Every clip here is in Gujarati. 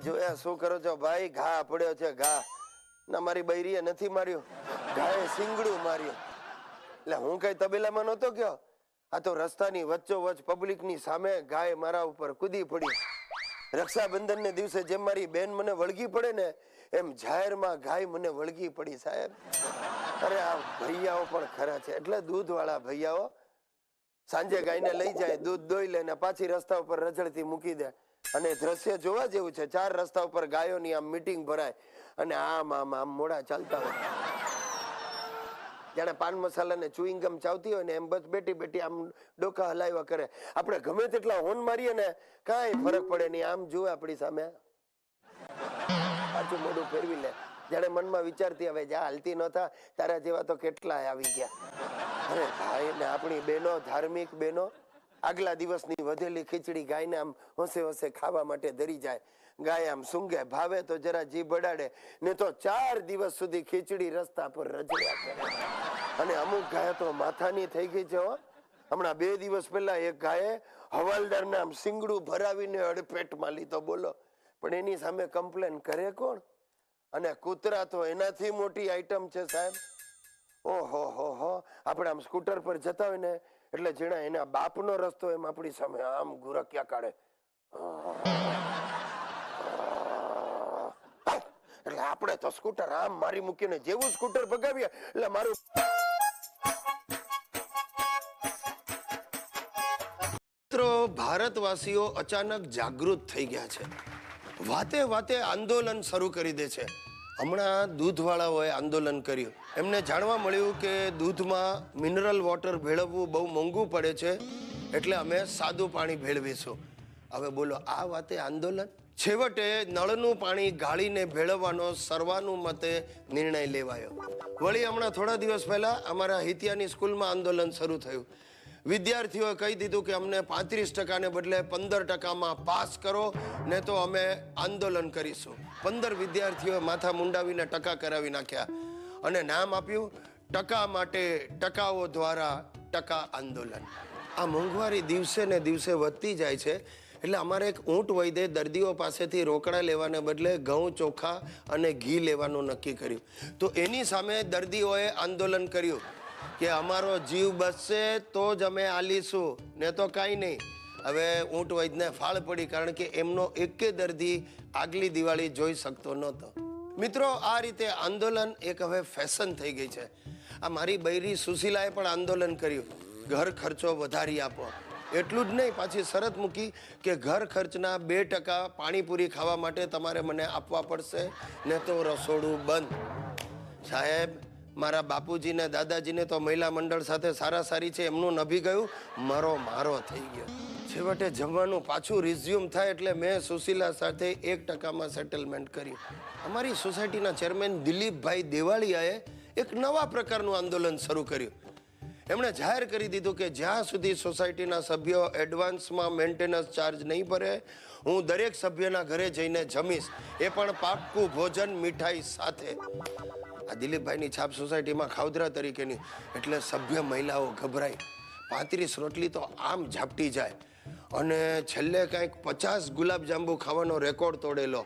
જોયા શું કરો છો ભાઈ? ઘા પડ્યો છે ઘા. ના મારી બૈરીએ નથી માર્યો, ઘાએ સિંગડું માર્યું. એટલે હું કઈ તબેલામાં નહોતો ગયો, આ તો રસ્તાની વચ્ચોવચ્ચ પબ્લિકની સામે ગાય મારા ઉપર કૂદી પડી. રક્ષાબંધનને દિવસે જેમ મારી બેન મને વળગી પડે ને એમ જાહેરમાં ગાય મને વળગી પડી સાહેબ. અરે આ ભૈયાઓ પણ ખરા છે. એટલે દૂધ વાળા ભૈયાઓ સાંજે ગાયને લઈ જાય, દૂધ દોઈ લે ને પાછી રસ્તા ઉપર રજડતી મૂકી દે. અને દ્રશ્ય જોવા જેવું છે. 4 રસ્તા ઉપર ગાયોની આમ મીટિંગ ભરાય અને આમ આમ આમ મોડા ચાલતા હોય, જાણે પાન મસાલા ને ચુઈંગ ગમ ચાવતી હોય ને એમ બસ બેટી બેટી આમ ડોકા હલાવ્યા કરે. આપણે ગમે તેટલા હોન મારીએ ને કાંઈ ફરક પડે નહીં. આમ જુએ આપણી સામે, પાછું મોઢું ફેરવી લે, જાણે મનમાં વિચારતી હવે જા હાલતી નહોતા તારા જેવા તો કેટલા આવી ગયા. અરે ભાઈ ને આપણી બહેનો, ધાર્મિક બહેનો આગલા દિવસની વધેલી ખીચડી ગાયને આમ હોંશે હોંશે ખાવા માટે ધરી જાય. ગાય આમ સૂંઘે, ભાવે તો જરા જીભ અડાડે ને તો 4 દિવસ સુધી ખીચડી રસ્તા પર રજડ્યા કરે. અને અમુક ગાય તો માથાની થઈ ગઈ છે હો. હમણાં 2 દિવસ પહેલા એક ગાયે હવાલદારને આમ સિંગડું ભરાવીને અડફેટમાં લીધો બોલો. પણ એની સામે કમ્પ્લેન કરે કોણ? અને કૂતરા તો એનાથી મોટી આઈટમ છે સાહેબ. ઓહો હો હો, આપણે આમ સ્કૂટર પર જતા હોય ને એટલે જેના એના બાપનો રસ્તો એમ આપણી સામે આમ ગુરક્યા કાઢે. એટલે આપણે તો સ્કૂટર આમ મારી મૂકીને જેવું સ્કૂટર ભગાવીએ એટલે મારું મિત્રો ભારતવાસીઓ અચાનક જાગૃત થઈ ગયા છે. વાતે વાતે આંદોલન શરૂ કરી દે છે. હમણાં દૂધવાળાઓએ આંદોલન કર્યું. એમને જાણવા મળ્યું કે દૂધમાં મિનરલ વોટર ભેળવવું બહુ મોંઘું પડે છે, એટલે અમે સાદું પાણી ભેળવીશું. હવે બોલો, આ વાતે આંદોલન? છેવટે નળનું પાણી ગાળીને ભેળવવાનો સર્વાનુમતે નિર્ણય લેવાયો. વળી હમણાં થોડા દિવસ પહેલા અમારા હિતિયાની સ્કૂલમાં આંદોલન શરૂ થયું. વિદ્યાર્થીઓએ કહી દીધું કે અમને 35% ને બદલે 15%માં પાસ કરો ને તો અમે આંદોલન કરીશું. 15 વિદ્યાર્થીઓએ માથા મુંડાવીને ટકા કરાવી નાખ્યા અને નામ આપ્યું ટકા માટે ટકાઓ દ્વારા ટકા આંદોલન. આ મોંઘવારી દિવસે ને દિવસે વધતી જાય છે. એટલે અમારે એક ઊંટ વૈદ્ય દર્દીઓ પાસેથી રોકડા લેવાને બદલે ઘઉં, ચોખા અને ઘી લેવાનું નક્કી કર્યું. તો એની સામે દર્દીઓએ આંદોલન કર્યું કે અમારો જીવ બચશે તો જ અમે આલીશું, ને તો કાંઈ નહીં. હવે ઊંટ વૈદ્યને ફાળ પડી, કારણ કે એમનો એકે દર્દી આગલી દિવાળી જોઈ શકતો નહોતો. મિત્રો, આ રીતે આંદોલન એક હવે ફેશન થઈ ગઈ છે. આ મારી બૈરી સુશીલાએ પણ આંદોલન કર્યું, ઘર ખર્ચો વધારી આપો. એટલું જ નહીં, પાછી શરત મૂકી કે ઘર ખર્ચના 2% પાણીપુરી ખાવા માટે તમારે મને આપવા પડશે, ને તો રસોડું બંધ. સાહેબ, મારા બાપુજીને દાદાજીને તો મહિલા મંડળ સાથે સારાસારી છે, એમનું નભી ગયું, મારો થઈ ગયો. છેવટે જમવાનું પાછું રિઝ્યુમ થાય એટલે મેં સુશીલા સાથે 1%માં સેટલમેન્ટ કર્યું. અમારી સોસાયટીના ચેરમેન દિલીપભાઈ દેવાળિયાએ એક નવા પ્રકારનું આંદોલન શરૂ કર્યું. એમણે જાહેર કરી દીધું કે જ્યાં સુધી સોસાયટીના સભ્યો એડવાન્સમાં મેન્ટેનન્સ ચાર્જ નહીં ભરે, હું દરેક સભ્યના ઘરે જઈને જમીશ, એ પણ પાક્કું ભોજન મીઠાઈ સાથે. આ દિલીપભાઈની છાપ સોસાયટીમાં ખાવદરા તરીકેની, એટલે સભ્ય મહિલાઓ ગભરાઈ. 35 રોટલી તો આમ ઝાપટી જાય અને છેલ્લે કંઈક 50 ગુલાબજાંબુ ખાવાનો રેકોર્ડ તોડેલો.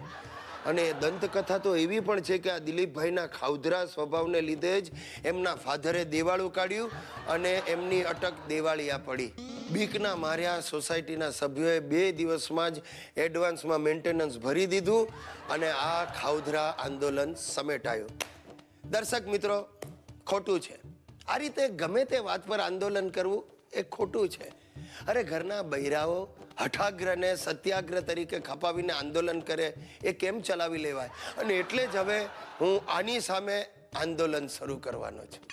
અને દંતકથા તો એવી પણ છે કે આ દિલીપભાઈના ખાવધરા સ્વભાવને લીધે જ એમના ફાધરે દેવાળું કાઢ્યું અને એમની અટક દેવાળિયા પડી. બીકના માર્યા સોસાયટીના સભ્યોએ 2 દિવસમાં જ એડવાન્સમાં મેન્ટેનન્સ ભરી દીધું અને આ ખાવધરા આંદોલન સમેટાયું. દર્શક મિત્રો, ખોટું છે. આ રીતે ગમે તે વાત પર આંદોલન કરવું એ ખોટું છે. અરે ઘરના બૈરાઓ હઠાગ્રહને સત્યાગ્રહ તરીકે ખપાવીને આંદોલન કરે, એ કેમ ચલાવી લેવાય? અને એટલે જ હવે હું આની સામે આંદોલન શરૂ કરવાનો છું.